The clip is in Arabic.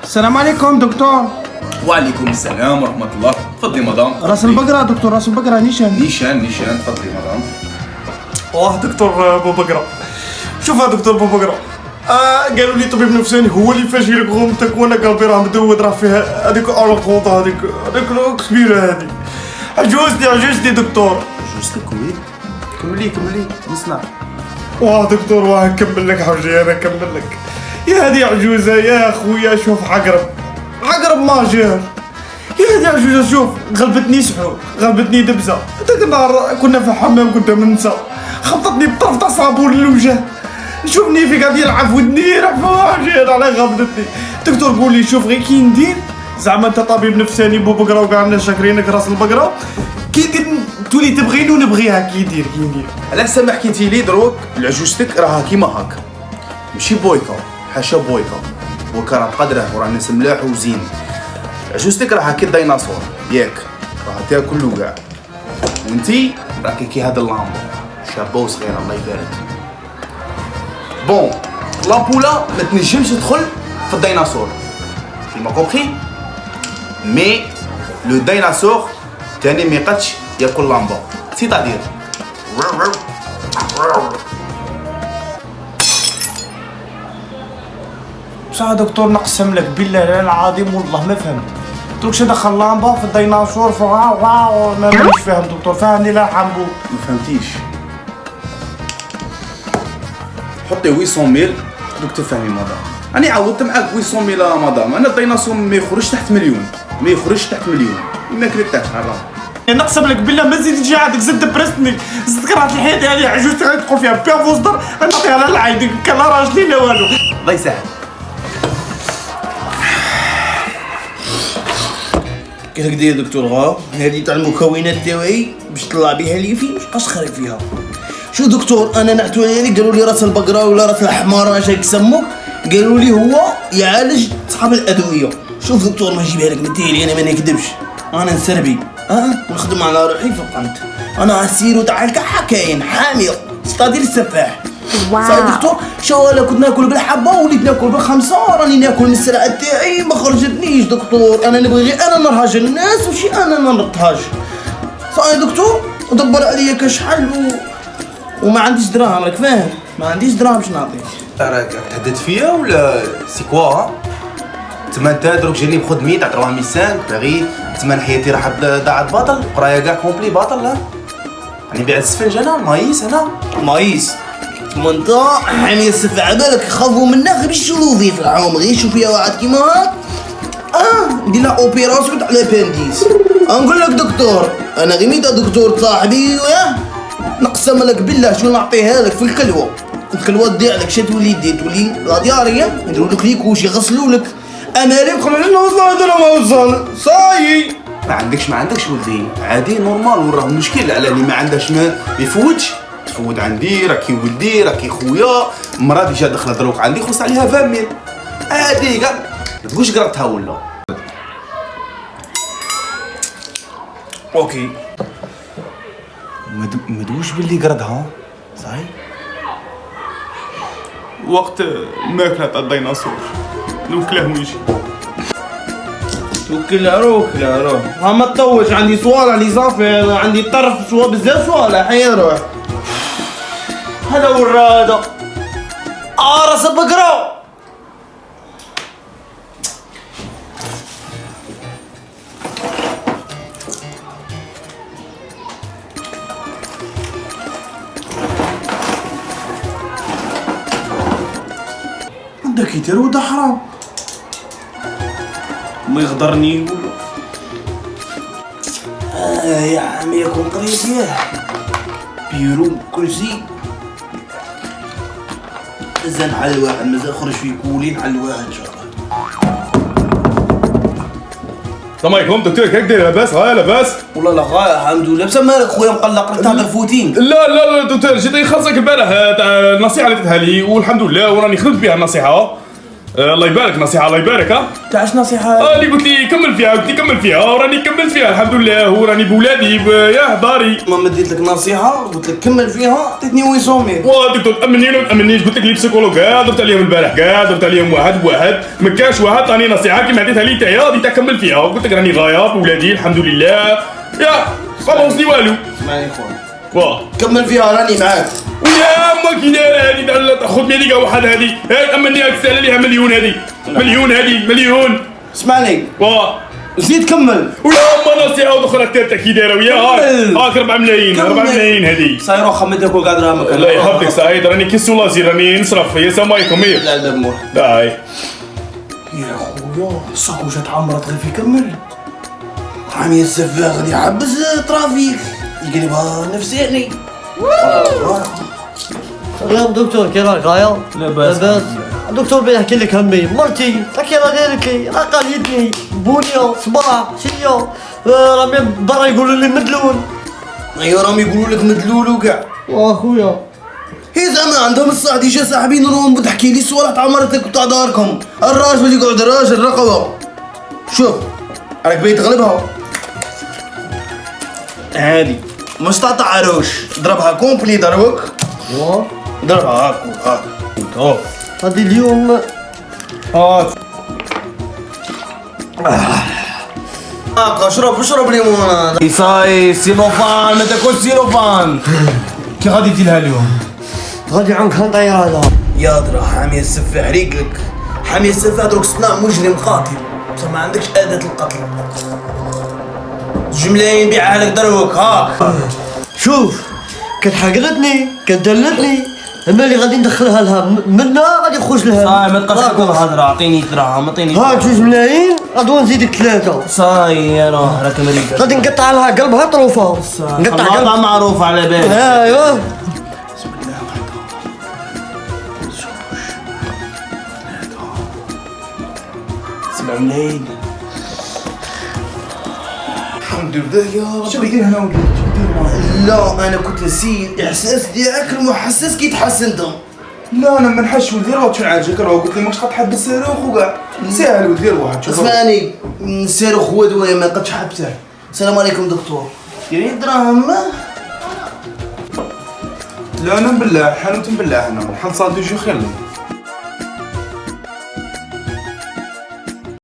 السلام عليكم دكتور. وعليكم السلام ورحمة الله. تفضلي مدام. راس البقرة دكتور، راس البقرة نيشان. نيشان تفضلي مدام. دكتور بوبقرة، شوف يا دكتور بوبقرة، قالوا لي طبيب نفساني هو اللي فاش لك غمتك وانا قلبي راه مدود، راه فيها هذيك الغوطة هذيك كبيرة هذه. عجوزتي دكتور. عجوزتك وي؟ كملي نسمع. دكتور نكمل لك حاجة، انا نكمل لك. يا هذه عجوزة يا خويا، شوف عقرب ماجر. يا هذه عجوزة شوف، غلبتني سحور، غلبتني دبزة. ذاك النهار كنا في الحمام قدام النساء، خبطتني بطرف تاع صابون للوجه، نشوفني في قاعد يلعب في ودني، راح فواجد على غبطتني. دكتور قول لي شوف غير كي ندير، زعما انت طبيب نفساني بوبقرة وكاع الناس شاكرينك راس البقرة، كي تولي تبغيني ونبغيها كي ندير. على سامع حكيتي لي دروك عجوزتك راها كيما هاك، ماشي بويكا، حاشا بويكا راه قادرة وراه ناس ملاح وزين. عجوزتك راها كي الديناصور ياك، راها تاكل وكاع، وانتي راكي كي هاد اللامبو شابة وصغيرة الله يبارك. بون لامبولا ما تنجمش تدخل في الديناصور كيما كومبخي، مي لو ديناصور تاني ما يقدش ياكل لامبا، سيتادير بصح دكتور نقسم لك بالله العظيم والله ما فهمت. قلتلكش دخل لامبا في الديناصور مانيش فاهم دكتور، فهمني لا حنقول. ما فهمتيش. حطي 800,000 دوك تفهمي مدام. أنا عاودت معاك 800,000 مدام، أنا الديناصور ما يخرجش تحت مليون، ما كرهتهاش حرام. نقسم لك بالله ما زيد تجي عندك، زد دبرستني، زد كرهت الحياة هذه عجوزتي غادي تدخل فيها بيها فوزدر، نعطيها لها العيد كان لا راجلي لا والو. الله يسهل. كيفاش داير دكتور غا؟ هذه تاع المكونات تاعي باش طلع بها لي في مابقاش خارج فيها. شو دكتور انا نعتو عليه، قالوا لي راس البقره ولا راس الحمار اش يسموه، قالوا لي هو يعالج صحاب الادويه. شوف دكتور ما نجيبها لك متيلي، انا ما نكذبش، انا نسربي نخدم على روحي فقمت، انا عسيرو تاع الكحه كاين حاميه ستادير السفاح. صحيح دكتور، شو انا كنت ناكل بالحبه وليت ناكل بالخمسه، راني ناكل من السرعه تاعي ما خرجتنيش دكتور، انا نبغي غير انا نرهج الناس وشي انا ما نرهج. صحيح دكتور، ودبر عليا كشحال وما عنديش دراهم، راك فاهم، ما عنديش دراهم باش نعطيك. راك تهدد فيا ولا سي كوا؟ تما انت دروك جاني بخدمي تاع 3500 باغي تما حياتي راح ضاعت باطل، قرايه كاع كومبلي باطل. لا راني نبيع السفنج انا مايس، انا مايس انت حامي السفع عبالك يخافوا منك غير بالشلوفي في العوم، غير يشوف فيها واحد كيما هاك ندير لها اوبيراسيون تاع لابانديس. نقول لك دكتور، انا غير ميتا دكتور صاحبي نقسم لك بالله شنو نعطيها لك في الكلوه تضيع لك، شا تولي دير، تولي لا دياريه يديروا لك ليكوش يغسلوا لك. انا اللي نقول لك نوصل انا ما وصل صاي. ما عندكش ولدي عادي نورمال، وراه المشكل على اللي ما عندهاش ما يفوتش. تفوت عندي راكي ولدي راكي خويا، مرا ديجا دخلت دروك عندي خلص عليها 20,000 عادي كاع، ما تقولش قراتها ولا. اوكي ما تقولش باللي قردها صحيح. وقت ماكلة تاع الديناصور نوكله ويجي. توكل على روح ما تطولش، عندي سؤال على صافي، عندي طرف سؤال بزاف سؤال حيا روح. هذا ورادة راس البقرة. عندك يدير وده حرام ما يغدرني يقول يا عمي يكون قريب ياه بيرو كرسي زين على الواحد مازال خرج في كولين على الواحد ان شاء الله. السلام عليكم دكتور، كيف داير؟ لاباس؟ لاباس؟ والله لا غاية الحمد لله، بس مالك خويا مقلق راك تهضر فوتين؟ لا دكتور، جيت نخلصك البارح تاع النصيحة اللي درتها لي والحمد لله وراني خدمت بها النصيحة. الله يبارك، نصيحة الله يبارك. ها تعش نصيحه. اللي قلت لي كمل فيها، قلت لي كمل فيها وراني كملت فيها الحمد لله، وراني بولادي ياه داري. ماما ديت لك نصيحه قلت لك كمل فيها عطيتني ويسومي. واه دكتور تامني ولا ما تامنيش، قلت لك لي بسيكولوج كاع درت عليهم البارح، كاع درت عليهم واحد بواحد، ما كاش واحد عطاني نصيحه كيما عطيتها لي تايا ديتها كمل فيها، قلت لك راني غايه بولادي الحمد لله. يا ما بوصلي والو. اسمعني خويا واه كمل فيها راني معاك. ويا ما كي دايره هذه خذ لي واحد هذه، هاي امني هاك سهله ليها مليون هذه، مليون هذه مليون. اسمعني واه زيد كمل. ولا ما نصيحه اخرى الثالثه كي دايره وياها هاك 4 ملايين 4 ملايين هذه. صايروا خمدك وقاعد رامك. الله يحفظك سعيد، راني كيسو لازي راني نصرف يا سلام عليكم. لا دموع داي يا خويا الصاك واش تعمرت غير في كمل. عمي السفاح غادي يحبس ترافيك يقلبها نفساني. اليوم دكتور كي راك غاية؟ لاباس. الدكتور بيحكي لك همي مرتي كي راه قالت لي راه قالتني بونيا صباح شنيا راه برا يقولوا لي مدلول. ايوا راهم يقولوا لك مدلول وكاع. واخويا هي زعما عندهم الساعة ديجا صاحبين روم بتحكي لي صوالح تاع مرتك وتاع داركم. الراجل يقعد راجل رقبة. شوف راك باغي تغلبها هادي مش تاع عروش، ضربها كومبلي دروك. ضربها هاك هادي اليوم اشرب ليمون. صاي سيلوفان، ما تاكلش سيلوفان. كي غادي ديرها اليوم؟ غادي عنك نطير هذا. يا درا حامي السفاح ريقلك، حامي السفاح دروك صنع مجرم قاتل، بصح ما عندكش أداة القتل. جملة نبيعها لك دروك هاك. شوف كتحقرتني كدلتني اما اللي غادي ندخلها لها منا غادي نخرج لها. صاي ما تبقاش تقول الهضره، عطيني دراهم عطيني. هاك 2 ملايين غدوى نزيدك 3. صاي يا روح راك مريقل. غادي نقطع لها قلبها طروفه. نقطع خلاطة قلبها معروفة على بالك. ايوا سبع ملايين. الحمد لله يا رب. شو بدير هنا وليد؟ لا انا كنت نسيت الاحساس ديالك المحسس كي تحسنتم. لا انا ما نحش ولدي راه شنو عاجبك، راه قلت لي ماكش غتحب الصاروخ وكاع ساهل ولدي روح شوف. اسمعني الصاروخ هو دوايا ما قدش حبسه. السلام عليكم دكتور. ديري دراهم. لا انا نبلع حانوت نبلع هنا، نحل صادوجي خير لي.